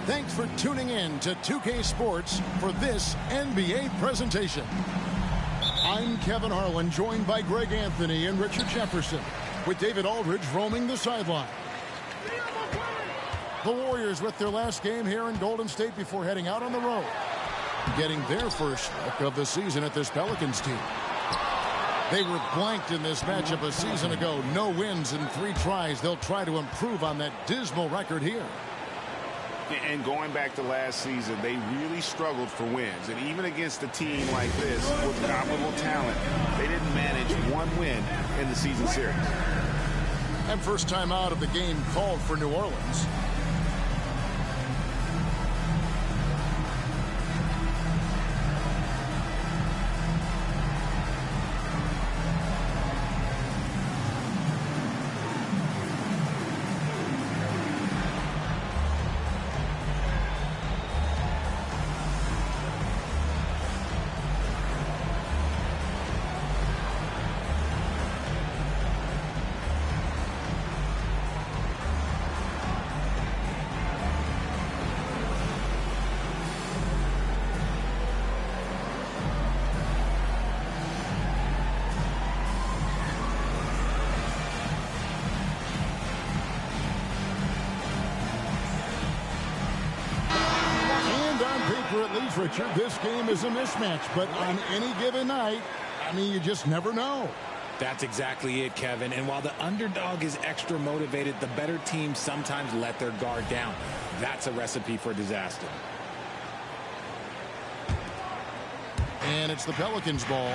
Thanks for tuning in to 2K Sports for this NBA presentation. I'm Kevin Harlan, joined by Greg Anthony and Richard Jefferson, with David Aldridge roaming the sideline. The Warriors with their last game here in Golden State before heading out on the road, getting their first look of the season at this Pelicans team. They were blanked in this matchup a season ago. No wins in 3 tries. They'll try to improve on that dismal record here. And going back to last season, they really struggled for wins. And even against a team like this with comparable talent, they didn't manage 1 win in the season series. And first time out of the game called for New Orleans. Richard, this game is a mismatch, but on any given night, I mean, you just never know. That's exactly it, Kevin. And while the underdog is extra motivated, the better teams sometimes let their guard down. That's a recipe for disaster. And it's the Pelicans' ball.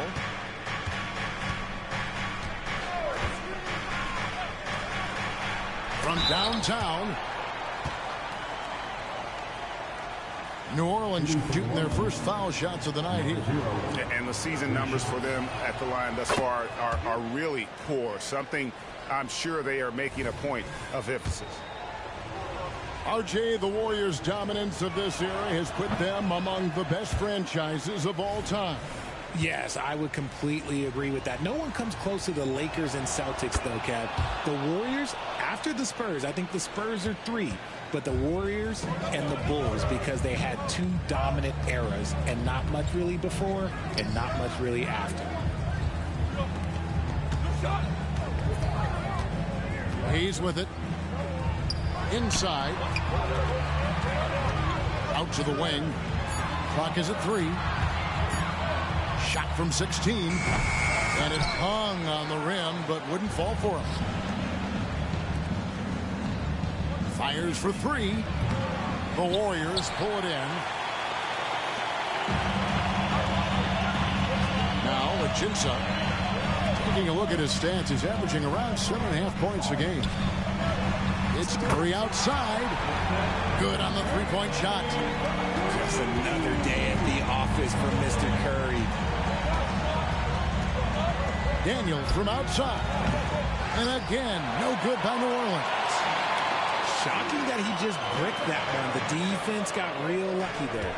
From downtown, New Orleans shooting their first foul shots of the night here. And the season numbers for them at the line thus far are really poor. Something I'm sure they are making a point of emphasis. RJ, the Warriors' dominance of this era has put them among the best franchises of all time. Yes, I would completely agree with that. No one comes close to the Lakers and Celtics, though, Kev. The Warriors, after the Spurs, I think the Spurs are 3. But the Warriors and the Bulls, because they had 2 dominant eras and not much really before and not much really after. He's with it. Inside. Out to the wing. Clock is at 3. Shot from 16. And it hung on the rim, but wouldn't fall for him. Fires for 3. The Warriors pull it in. Now Ajinça, taking a look at his stats, he's averaging around 7.5 points a game. It's Curry outside. Good on the three-point shot. Just another day at the office for Mr. Curry. Daniel from outside. And again, no good by New Orleans. Shocking that he just bricked that one. The defense got real lucky there.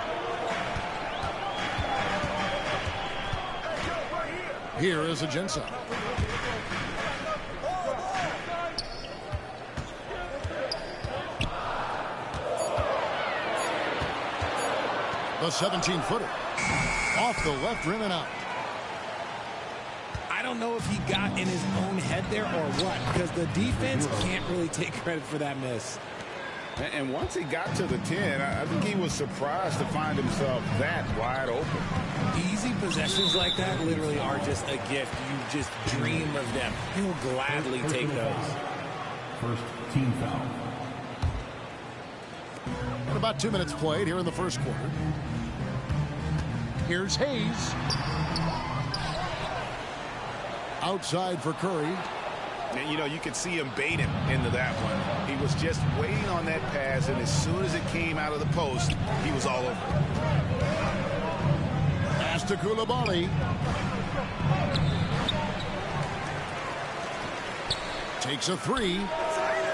Here is Ajinça. The 17-footer. Off the left rim and out. I don't know if he got in his own head there or what, because the defense can't really take credit for that miss. And once he got to the 10, I think he was surprised to find himself that wide open. Easy possessions like that literally are just a gift. You just dream of them. He'll gladly take those. First team foul. And about 2 minutes played here in the first quarter. Here's Hayes. Outside for Curry. And, you know, you could see him bait him into that one. He was just waiting on that pass, and as soon as it came out of the post, he was all over it. Pass to Coulibaly. Takes a 3.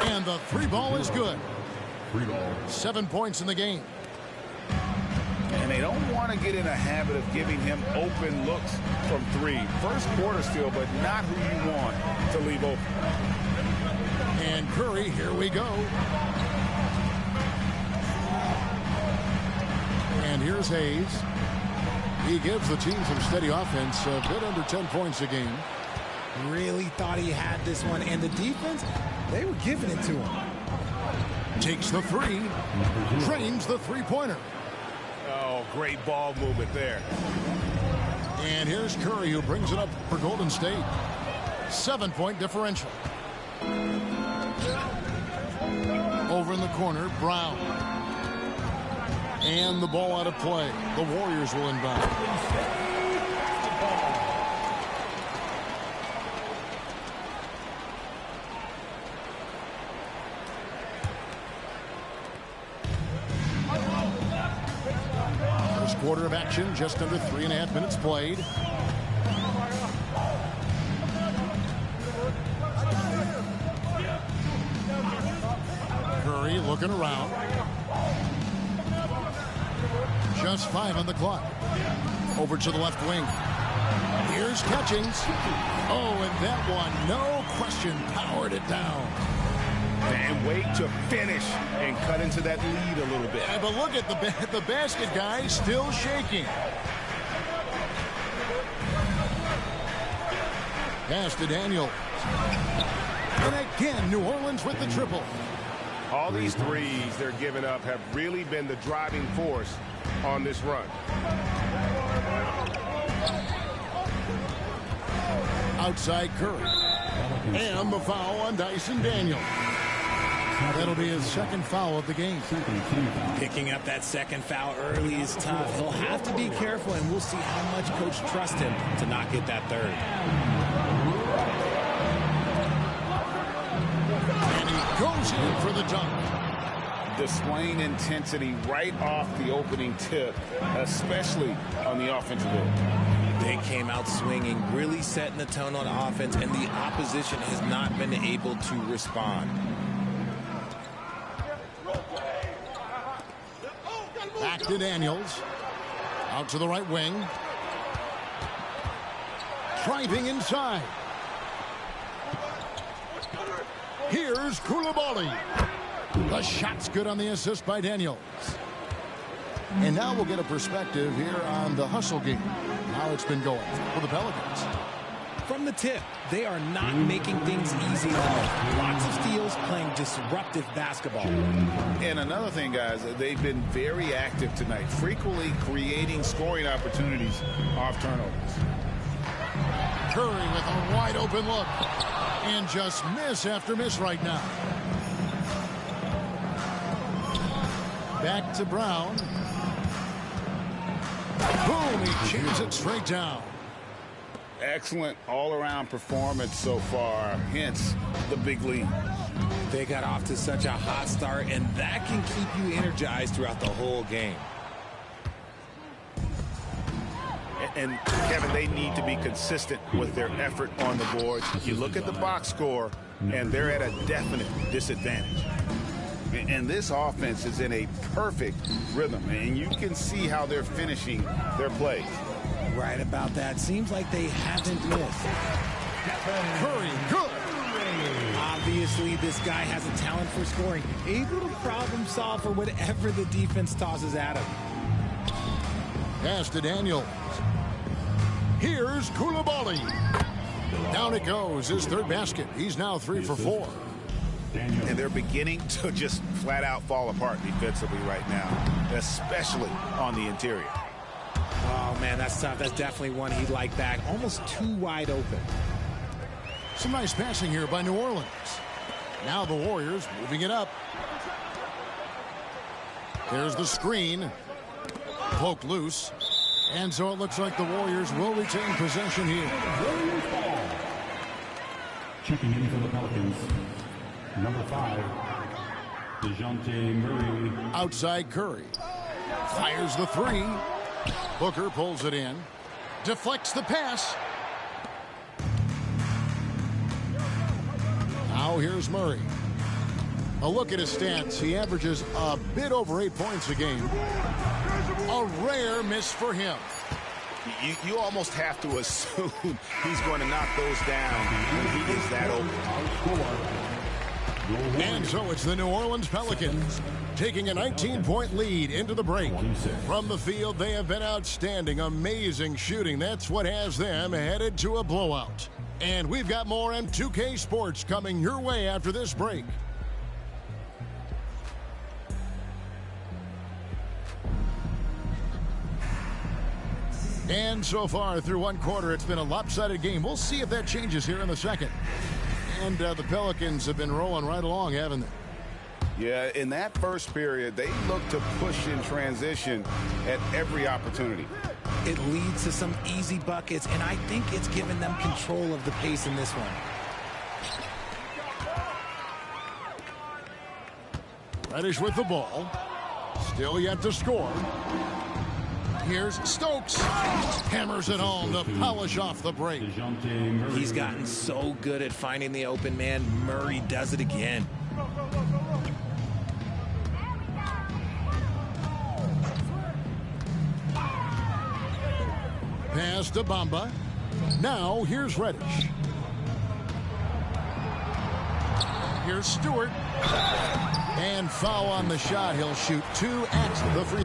And the 3 ball is good. 3 ball. 7 points in the game. And they don't want to get in a habit of giving him open looks from 3. First quarter still, but not who you want to leave open. And Curry, here we go. And here's Hayes. He gives the team some steady offense, a bit under 10 points a game. Really thought he had this one, and the defense, they were giving it to him. Takes the 3. Trains the three-pointer. Oh, great ball movement there. And here's Curry, who brings it up for Golden State. 7-point differential. Over in the corner, Brown. And the ball out of play. The Warriors will inbound. First quarter of action, just under 3.5 minutes played. Curry looking around. Just 5 on the clock. Over to the left wing. Here's Catchings. Oh, and that one, no question, powered it down. And wait to finish and cut into that lead a little bit. Yeah, but look at the basket guy still shaking. Pass to Daniel. And again, New Orleans with the triple. All these threes they're giving up have really been the driving force on this run. Outside Curry. And the foul on Dyson Daniel. That'll be his second foul of the game. Picking up that second foul early is tough. He'll have to be careful, and we'll see how much coach trusts him to not get that third. And he goes in for the dunk. Displaying intensity right off the opening tip, especially on the offensive end. They came out swinging, really setting the tone on offense, and the opposition has not been able to respond. Back to Daniels. Out to the right wing. Driving inside. Here's Coulibaly. The shot's good on the assist by Daniels. And now we'll get a perspective here on the hustle game. How it's been going for the Pelicans. From the tip, they are not making things easy at all. Lots of steals, playing disruptive basketball. And another thing, guys, they've been very active tonight, frequently creating scoring opportunities off turnovers. Curry with a wide open look. And just miss after miss right now. Back to Brown. Boom, he chains it straight down. Excellent all-around performance so far, hence the big lead. They got off to such a hot start, and that can keep you energized throughout the whole game. And Kevin, they need to be consistent with their effort on the boards. You look at the box score, and they're at a definite disadvantage. And this offense is in a perfect rhythm, and you can see how they're finishing their plays. Right about that. Seems like they haven't missed. Curry, good. Obviously, this guy has a talent for scoring. Able to problem solve for whatever the defense tosses at him. Pass to Daniels. Here's Coulibaly. Down it goes, his third basket. He's now 3 for 4. And they're beginning to just flat out fall apart defensively right now, especially on the interior. Oh, man, that's tough. That's definitely one he'd like back. Almost too wide open. Some nice passing here by New Orleans. Now the Warriors moving it up. There's the screen. Poked loose. And so it looks like the Warriors will retain possession here. Checking in for the Pelicans, number 5, DeJounte Murray. Outside Curry. Fires the 3. Booker pulls it in. Deflects the pass. Now here's Murray. A look at his stats. He averages a bit over 8 points a game. A rare miss for him. You almost have to assume he's going to knock those down when he is that open. And so it's the New Orleans Pelicans taking a 19-point lead into the break. From the field, they have been outstanding. Amazing shooting. That's what has them headed to a blowout. And we've got more M2K Sports coming your way after this break. And so far through one quarter, it's been a lopsided game. We'll see if that changes here in the second. And the Pelicans have been rolling right along, haven't they? Yeah, in that first period, they looked to push in transition at every opportunity. It leads to some easy buckets, and I think it's given them control of the pace in this one. Reddish with the ball. Still yet to score. Here's Stokes. Hammers it home to polish off the break. He's gotten so good at finding the open man. Murray does it again. Pass to Bamba. Now here's Reddish. Here's Stewart. And foul on the shot. He'll shoot 2 at the free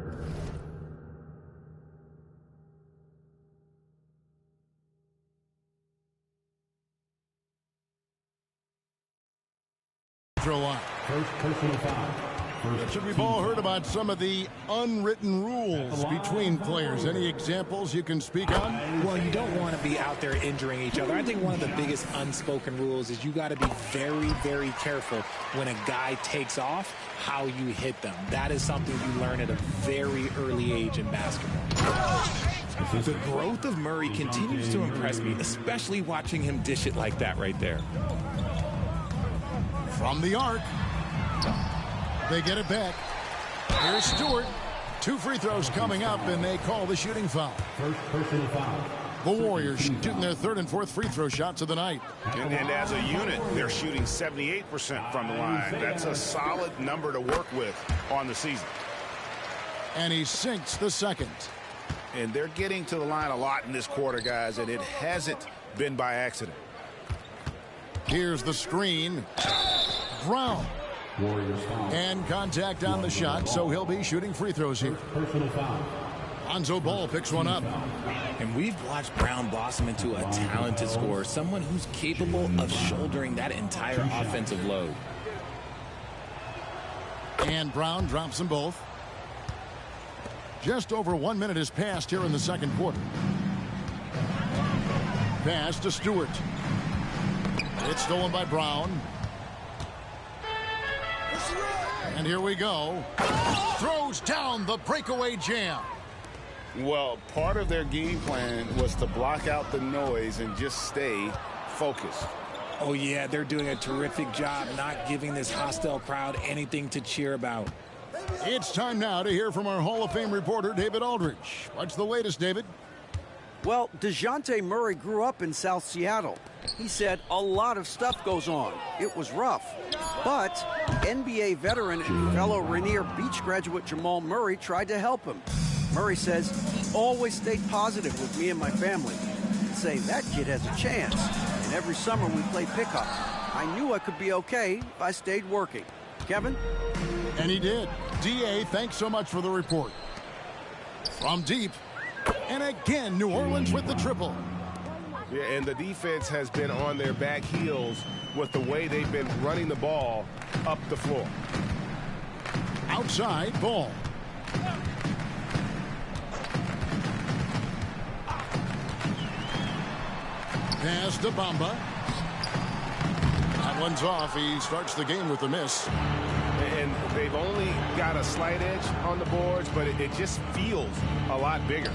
throw line. First personal foul. Should we've all heard about some of the unwritten rules between players. Any examples you can speak on? Well, you don't want to be out there injuring each other. I think one of the biggest unspoken rules is you got to be very, very careful when a guy takes off, how you hit them. That is something you learn at a very early age in basketball. The growth of Murray continues to impress me, especially watching him dish it like that right there. From the arc. They get it back. Here's Stewart. 2 free throws coming up, and they call the shooting foul. First personal foul. The Warriors shooting their 3rd and 4th free throw shots of the night. And as a unit, they're shooting 78% from the line. That's a solid number to work with on the season. And he sinks the second. And they're getting to the line a lot in this quarter, guys, and it hasn't been by accident. Here's the screen. Brown. Warriors foul. And contact on the shot, so he'll be shooting free throws here. Personal foul. Lonzo Ball picks one up. And we've watched Brown blossom into a talented scorer, someone who's capable of shouldering that entire offensive load. And Brown drops them both. Just over 1 minute has passed here in the second quarter. Pass to Stewart. It's stolen by Brown. And here we go. Throws down the breakaway jam. Well, part of their game plan was to block out the noise and just stay focused. Oh, yeah, they're doing a terrific job not giving this hostile crowd anything to cheer about. It's time now to hear from our Hall of Fame reporter, David Aldridge. What's the latest, David? Well, DeJounte Murray grew up in South Seattle. He said a lot of stuff goes on. It was rough. But NBA veteran and fellow Rainier Beach graduate Jamal Murray tried to help him. Murray says he always stayed positive with me and my family. He'd say that kid has a chance. And every summer we play pickup. I knew I could be okay if I stayed working. Kevin? And he did. D.A., thanks so much for the report. From deep. And again, New Orleans with the triple. Yeah, and the defense has been on their back heels with the way they've been running the ball up the floor. Outside, Ball. Pass to Bamba. That one's off. He starts the game with a miss. And they've only got a slight edge on the boards, but it just feels a lot bigger.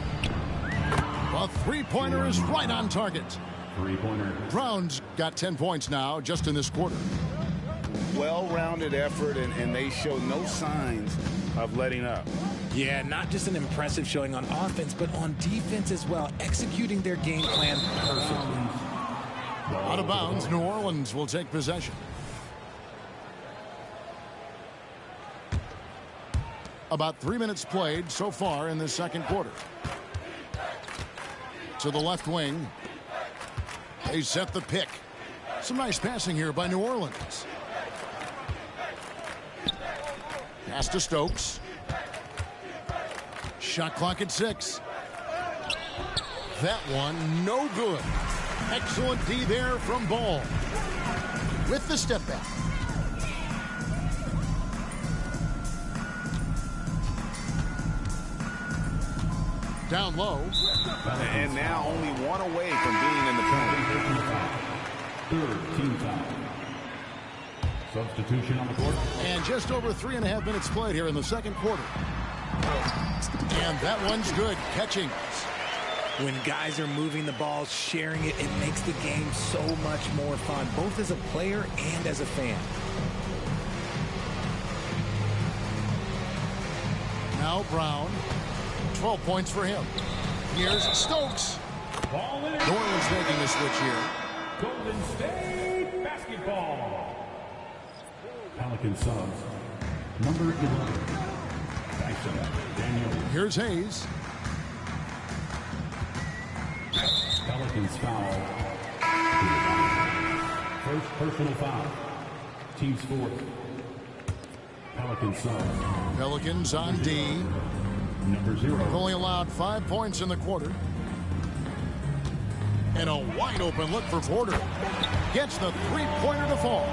The three-pointer is right on target. Three-pointer. Brown's got 10 points now just in this quarter. Well-rounded effort, and they show no signs of letting up. Yeah, not just an impressive showing on offense, but on defense as well, executing their game plan perfectly. Out of bounds, New Orleans will take possession. About 3 minutes played so far in this second quarter. To the left wing. They set the pick. Some nice passing here by New Orleans. Pass to Stokes. Shot clock at 6. That one no good. Excellent D there from Ball. With the step back. Down low. And now only one away from being in the penalty. Third team foul. Substitution on the court. And just over 3.5 minutes played here in the second quarter. And that one's good. Catching. When guys are moving the ball, sharing it, it makes the game so much more fun, both as a player and as a fan. Now Brown. 12 points for him. Here's Stokes. Ball in. New Orleans making a switch here. Golden State basketball. Pelican subs. Number 11. Dyson Daniel. Here's Hayes. Pelicans foul. First personal foul. Team's fourth. Pelican subs. Pelicans on D. Number 0. Only allowed 5 points in the quarter. And a wide open look for Porter. Gets the three-pointer to fall.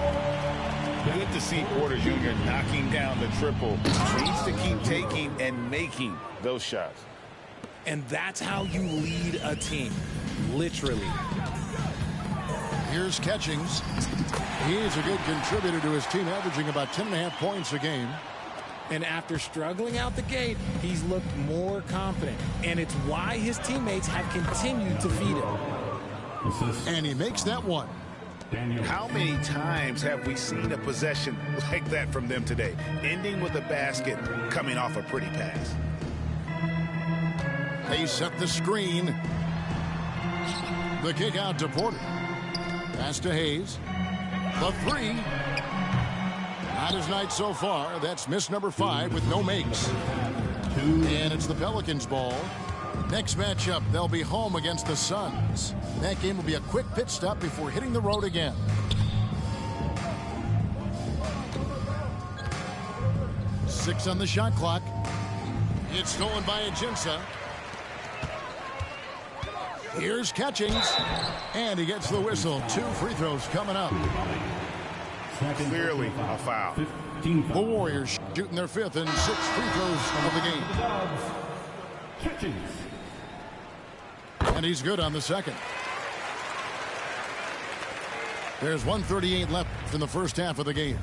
Good to see Porter Jr. knocking down the triple. Needs to keep taking and making those shots. And that's how you lead a team. Literally. Here's Catchings. He's a good contributor to his team, averaging about 10.5 points a game. And after struggling out the gate, he's looked more confident. And it's why his teammates have continued to feed him. And he makes that one. Daniel. How many times have we seen a possession like that from them today? Ending with a basket, coming off a pretty pass. They set the screen. The kick out to Porter. Pass to Hayes. The three. Not his night so far. That's miss number 5 with no makes. And it's the Pelicans ball. Next matchup, they'll be home against the Suns. That game will be a quick pit stop before hitting the road again. Six on the shot clock. It's stolen by Ajinça. Here's Catchings. And he gets the whistle. 2 free throws coming up. Clearly a foul. The Warriors shooting their 5th and 6th free throws of the game. Catchings. And he's good on the second. There's 1:38 left in the first half of the game.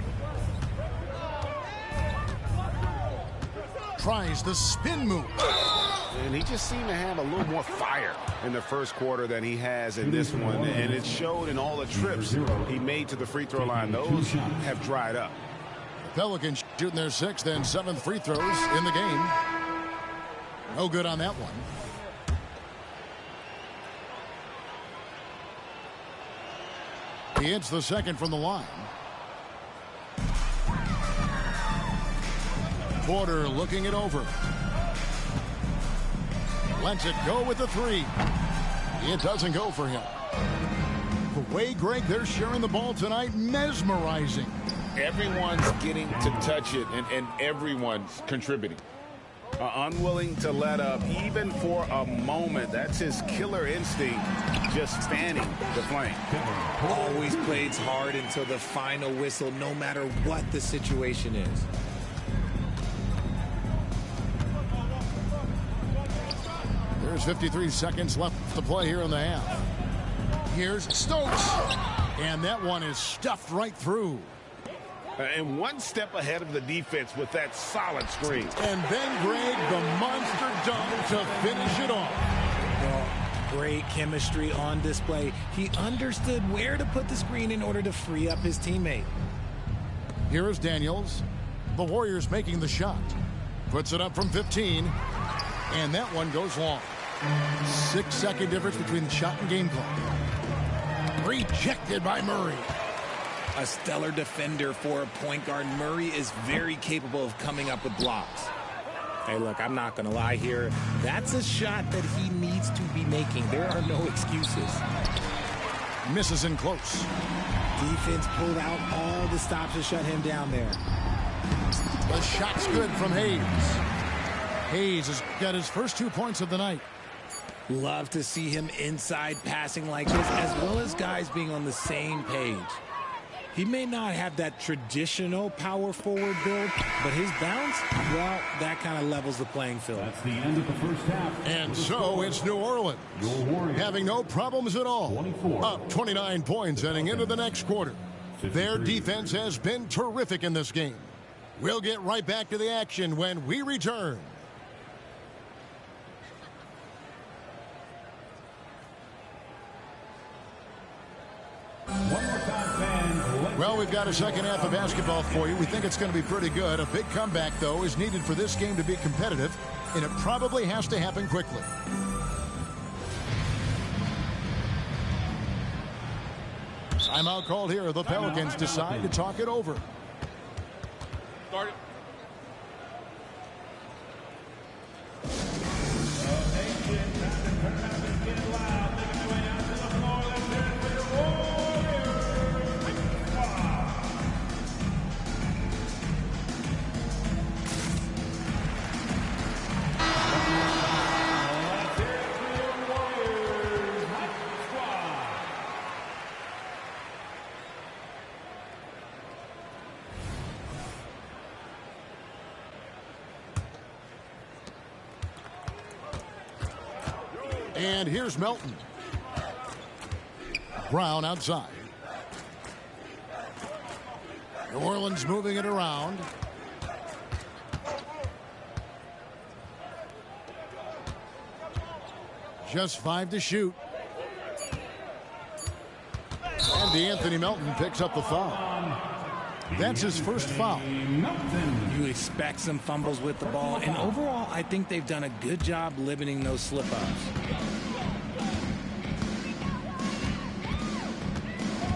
Tries the spin move. And he just seemed to have a little more fire in the first quarter than he has in this one. And it showed in all the trips he made to the free throw line. Those have dried up. Pelicans shooting their 6th and 7th free throws in the game. No good on that one. He hits the second from the line. Porter looking it over. Lets it go with the 3. It doesn't go for him. The way, Greg, they're sharing the ball tonight, mesmerizing. Everyone's getting to touch it, and everyone's contributing. Unwilling to let up, even for a moment. That's his killer instinct, just fanning the flame. Always plays hard until the final whistle, no matter what the situation is. There's 53 seconds left to play here in the half. Here's Stokes. And that one is stuffed right through. And one step ahead of the defense with that solid screen. And then, Greg, the monster dunk to finish it off. Well, great chemistry on display. He understood where to put the screen in order to free up his teammate. Here is Daniels. The Warriors making the shot. Puts it up from 15. And that one goes long. 6-second difference between the shot and game clock. Rejected by Murray. A stellar defender for a point guard. Murray is very capable of coming up with blocks. Hey, look, I'm not going to lie here. That's a shot that he needs to be making. There are no excuses. Misses in close. Defense pulled out all the stops to shut him down there. The shot's good from Hayes. Hayes has got his first 2 points of the night. Love to see him inside passing like this, as well as guys being on the same page. He may not have that traditional power forward build, but his bounce, well, that kind of levels the playing field. That's the end of the first half. And so it's New Orleans having no problems at all. 24. Up 29 points heading into the next quarter. Their defense has been terrific in this game. We'll get right back to the action when we return. Well, we've got a second half of basketball for you. We think it's going to be pretty good. A big comeback, though, is needed for this game to be competitive, and it probably has to happen quickly. Timeout called here. The Pelicans decide to talk it over. Start it. And here's Melton. Brown outside. New Orleans moving it around. Just 5 to shoot. And D'Anthony Melton picks up the foul. That's his first foul. You expect some fumbles with the ball, and overall, I think they've done a good job limiting those slip-ups.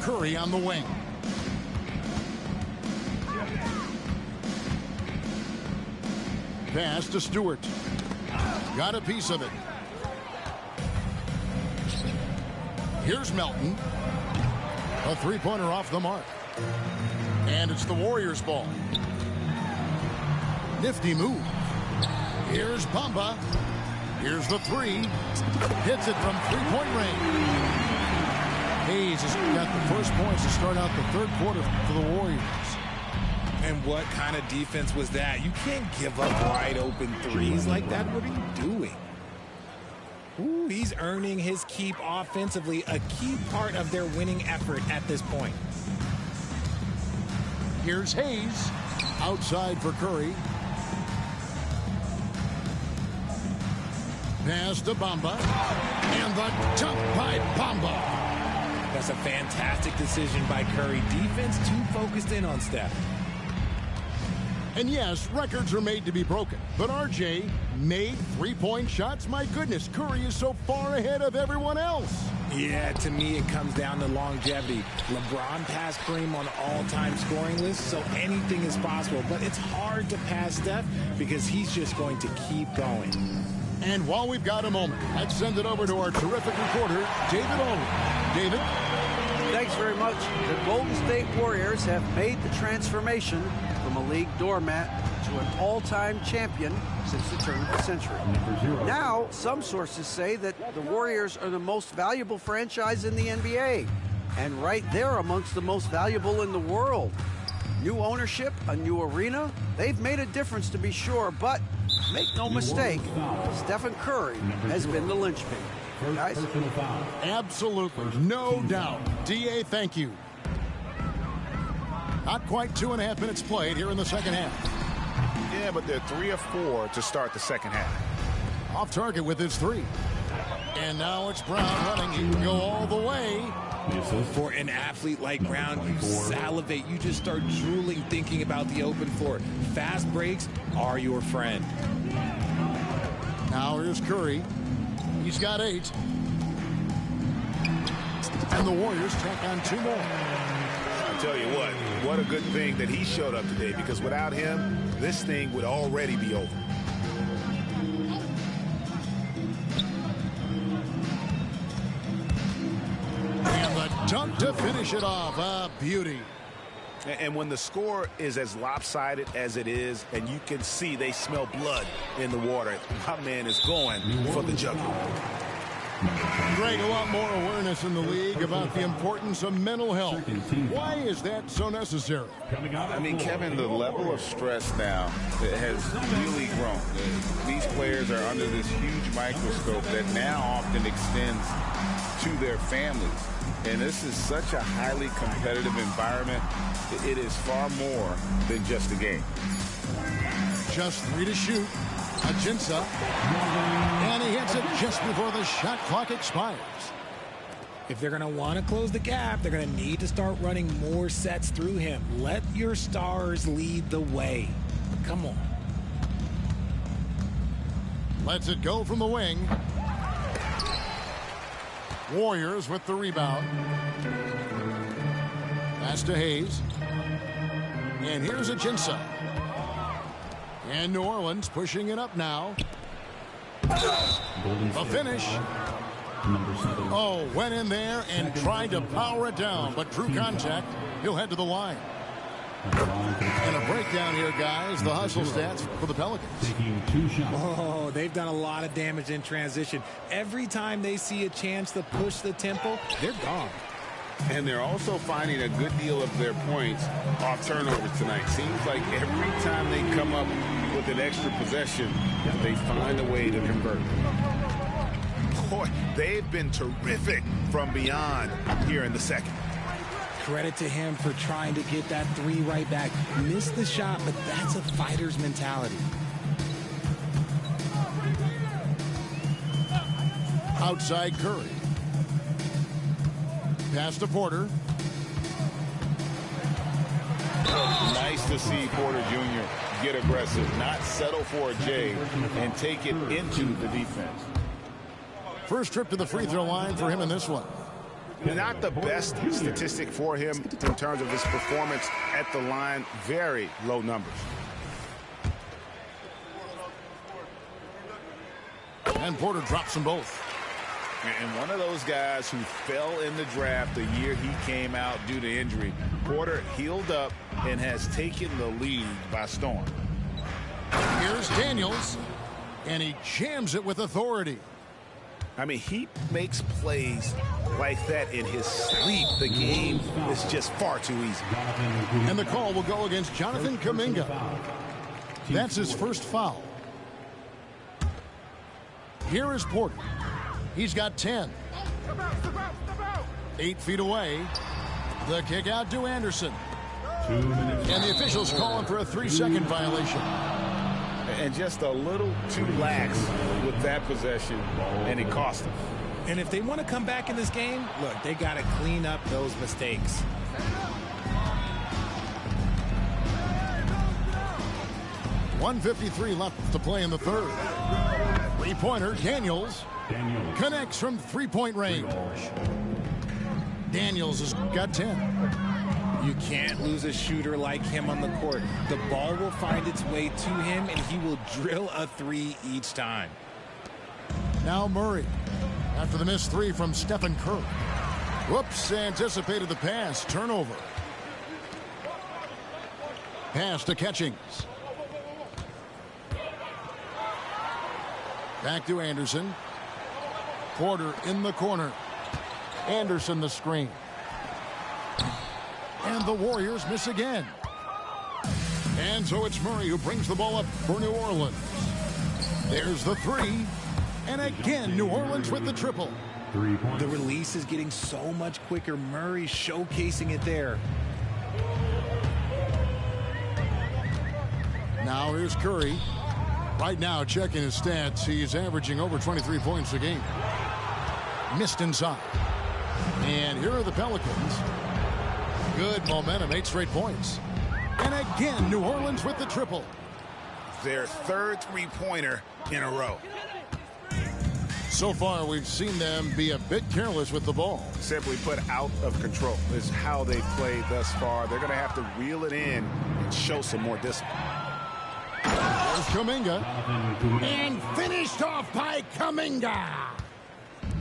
Curry on the wing. Pass to Stewart. Got a piece of it. Here's Melton. A three-pointer off the mark. And it's the Warriors' ball. Nifty move. Here's Bamba. Here's the three. Hits it from three-point range. Hayes has got the first points to start out the third quarter for the Warriors. And what kind of defense was that? You can't give up wide open threes like that. What are you doing? Ooh, he's earning his keep offensively, a key part of their winning effort at this point. Here's Hayes. Outside for Curry. Pass to Bamba. And the dunk by Bamba. That's a fantastic decision by Curry. Defense too focused in on Steph. And yes, records are made to be broken. But RJ made three-point shots. My goodness, Curry is so far ahead of everyone else. Yeah, to me it comes down to longevity. LeBron passed Kareem on all-time scoring lists, so anything is possible. But it's hard to pass Steph because he's just going to keep going. And while we've got a moment, let's send it over to our terrific reporter, David Olin. David? Thanks very much. The Golden State Warriors have made the transformation from a league doormat to an all-time champion since the turn of the century. Now, some sources say that the Warriors are the most valuable franchise in the NBA, and right there amongst the most valuable in the world. New ownership, a new arena, they've made a difference to be sure, but make no mistake, Stephen Curry has been the linchpin. Guys? Absolutely, no doubt. D.A., thank you. Not quite 2.5 minutes played here in the second half. Yeah, but they're 3 of 4 to start the second half. Off target with his three. And now it's Brown running. He can go all the way. For an athlete like Brown, you salivate. You just start drooling thinking about the open floor. Fast breaks are your friend. Now here's Curry. He's got 8. And the Warriors tack on 2 more. I tell you what a good thing that he showed up today, because without him, this thing would already be over. And the dunk to finish it off. A beauty. And when the score is as lopsided as it is, and you can see they smell blood in the water, my man is going for the jugular. Greg, a lot more awareness in the league about the importance of mental health. Why is that so necessary? I mean, Kevin, the level of stress now has really grown. These players are under this huge microscope that now often extends to their families. And this is such a highly competitive environment. It is far more than just a game. Just 3 to shoot. Ajinça. And he hits it just before the shot clock expires. If they're going to want to close the gap, they're going to need to start running more sets through him. Let your stars lead the way. Come on. Lets it go from the wing. Warriors with the rebound. Pass to Hayes. And here's Ajinça. And New Orleans pushing it up now. A finish. Oh, went in there and tried to power it down, but drew contact. He'll head to the line. And a breakdown here, guys. The hustle stats for the Pelicans. Taking 2 shots. Oh, they've done a lot of damage in transition. Every time they see a chance to push the tempo, they're gone. And they're also finding a good deal of their points off turnovers tonight. Seems like every time they come up with an extra possession, they find a way to convert. Boy, they've been terrific from beyond here in the second. Credit to him for trying to get that 3 right back. Missed the shot, but that's a fighter's mentality. Outside Curry. Pass to Porter. Nice to see Porter Jr. get aggressive, not settle for a J, and take it into the defense. First trip to the free throw line for him in this one. Not the best statistic for him in terms of his performance at the line. Very low numbers. And Porter drops them both. And one of those guys who fell in the draft the year he came out due to injury. Porter healed up and has taken the league by storm. Here's Daniels. And he jams it with authority. I mean, he makes plays like that in his sleep. The game is just far too easy. And the call will go against Jonathan Kuminga. That's his first foul. Here is Porter. He's got 10. 8 feet away. The kick out to Anderson. And the officials calling for a 3-second violation. And just a little too lax with that possession, and it cost them. And if they want to come back in this game, look, they got to clean up those mistakes. .153 left to play in the third. Three-pointer, Daniels connects from three-point range. Daniels has got 10. You can't lose a shooter like him on the court. The ball will find its way to him, and he will drill a three each time. Now Murray. After the missed three from Stephen Curry. Whoops, anticipated the pass. Turnover. Pass to Catchings. Back to Anderson. Porter in the corner. Anderson the screen. And the Warriors miss again. And so it's Murray who brings the ball up for New Orleans. There's the three. And again, New Orleans with the triple. 3 points. The release is getting so much quicker. Murray showcasing it there. Now here's Curry. Right now, checking his stats, he's averaging over 23 points a game. Missed inside. And here are the Pelicans. Good momentum, 8 straight points. And again, New Orleans with the triple. Their third three-pointer in a row. So far, we've seen them be a bit careless with the ball. Simply put, out of control is how they played thus far. They're going to have to reel it in and show some more discipline. There's Kuminga. And finished off by Kuminga.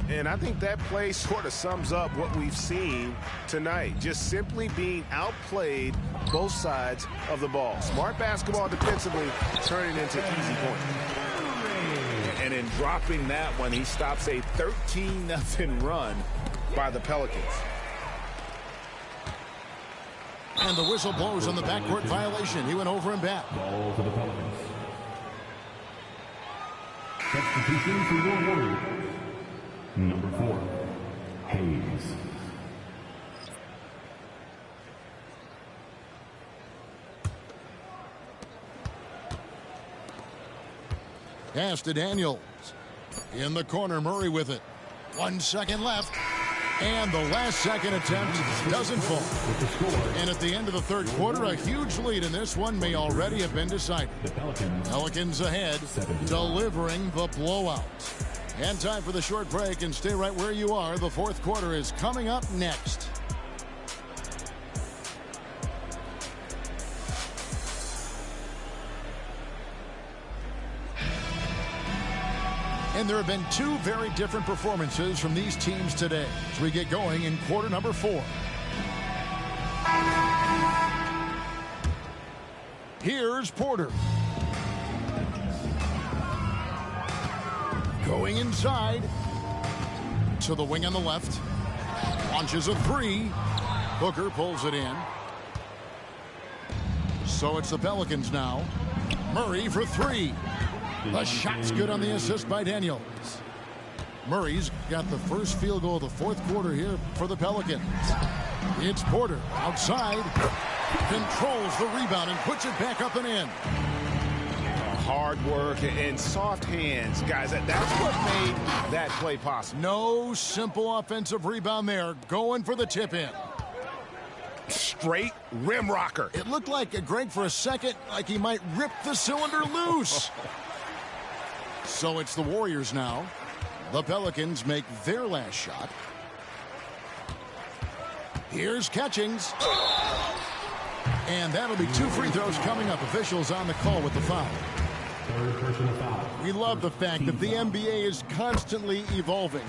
And I think that play sort of sums up what we've seen tonight. Just simply being outplayed both sides of the ball. Smart basketball defensively, turning into easy points. And in dropping that one, he stops a 13-0 run by the Pelicans. And the whistle blows on the backcourt violation. He went over and back. Ball to the Pelicans. Substitution for your Warriors. Number 4, Hayes. Pass to Daniels. In the corner, Murray with it. 1 second left. And the last second attempt doesn't fall. And at the end of the third quarter, a huge lead in this one may already have been decided. The Pelicans ahead, delivering the blowout. And time for the short break, and stay right where you are. The fourth quarter is coming up next. And there have been 2 very different performances from these teams today as we get going in quarter number 4. Here's Porter. Going inside to the wing on the left. Launches a 3. Booker pulls it in. So it's the Pelicans now. Murray for 3. The shot's good on the assist by Daniels. Murray's got the first field goal of the fourth quarter here for the Pelicans. It's Porter outside. Controls the rebound and puts it back up and in. Hard work and soft hands, guys. That's what made that play possible. No simple offensive rebound there. Going for the tip in. Straight rim rocker. It looked like Greg for a second like he might rip the cylinder loose. So it's the Warriors now. The Pelicans make their last shot. Here's Catchings. And that'll be 2 free throws coming up. Officials on the call with the foul. Third personal foul. We love the fact that the NBA is constantly evolving.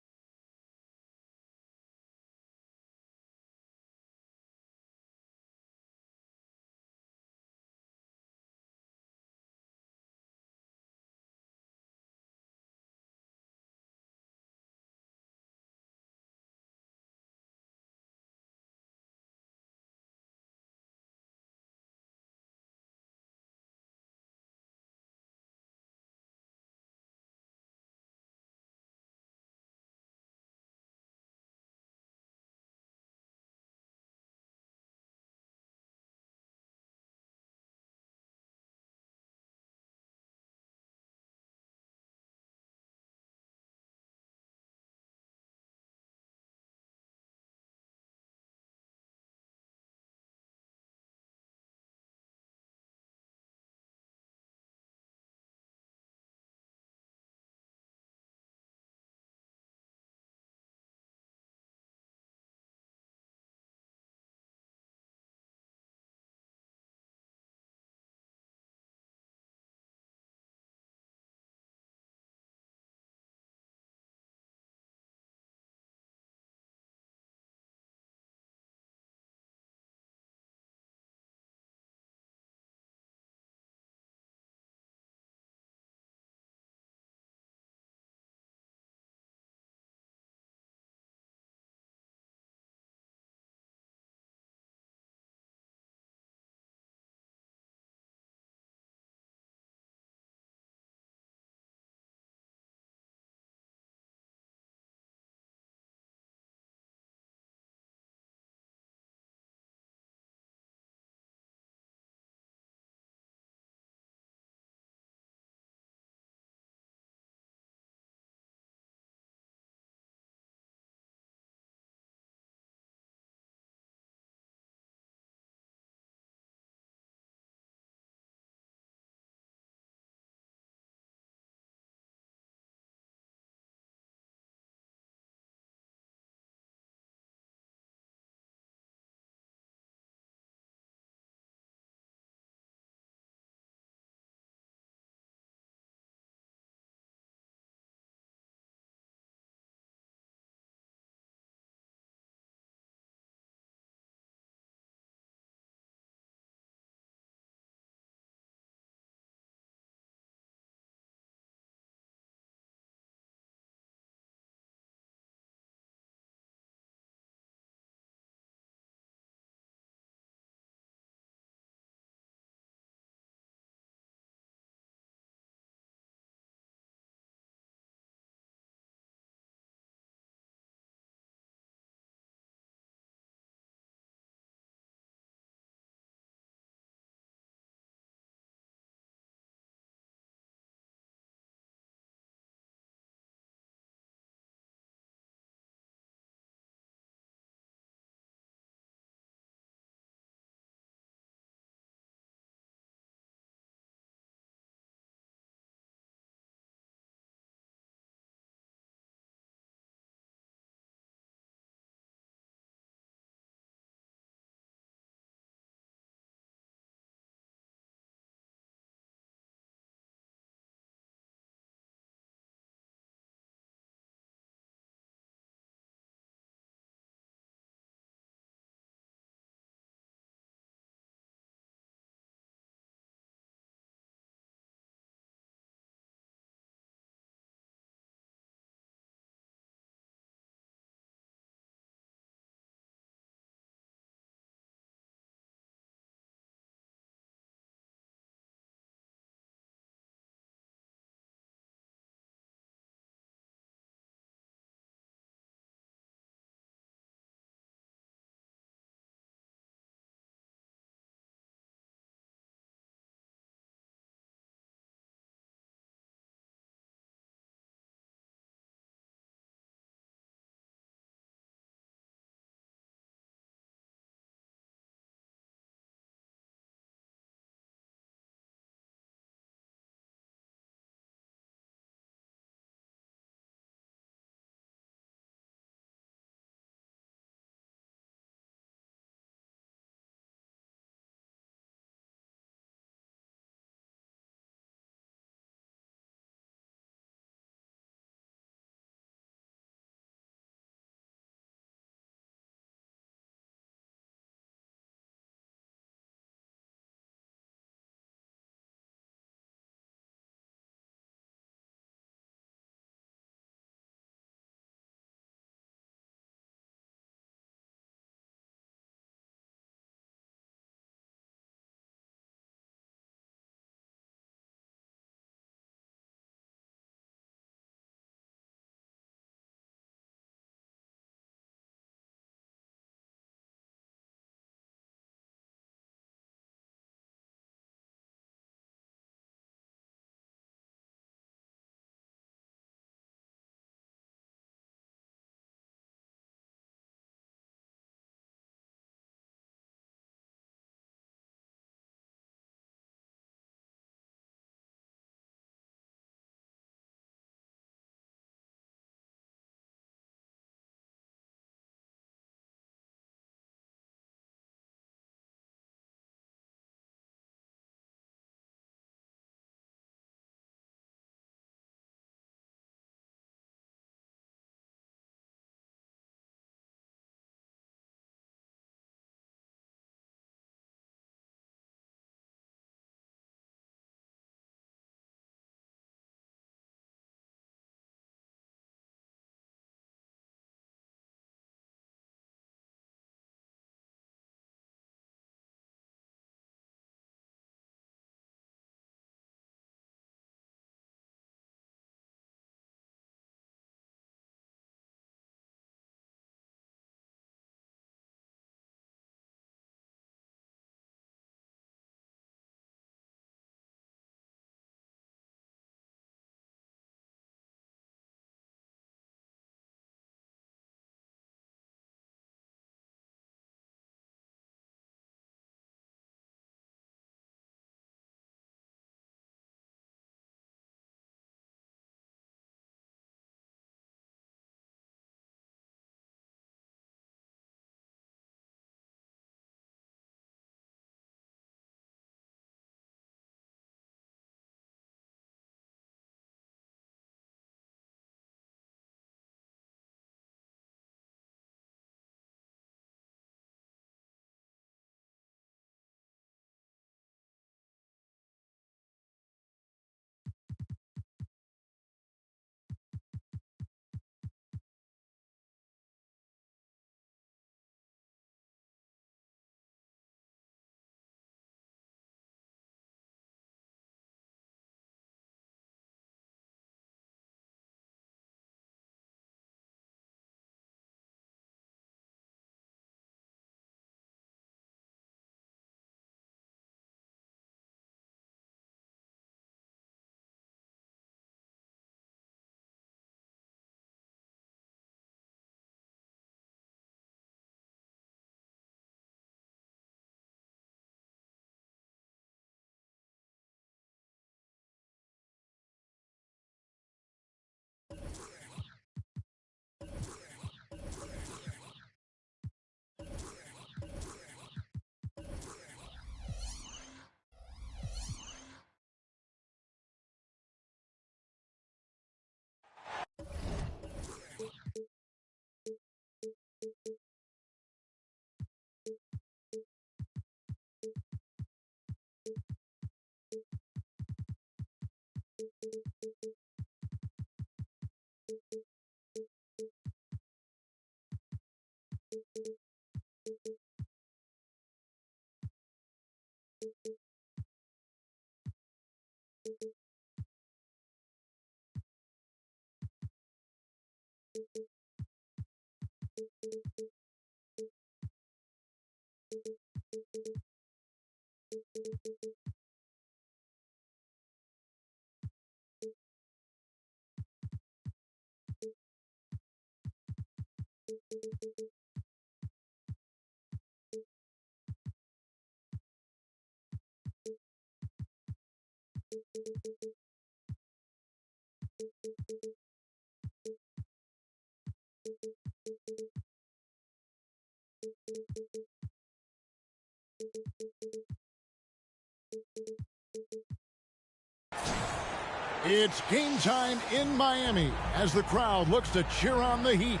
It's game time in Miami as the crowd looks to cheer on the Heat.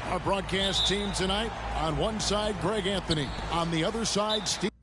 Our broadcast team tonight, on one side, Greg Anthony. On the other side, Steve.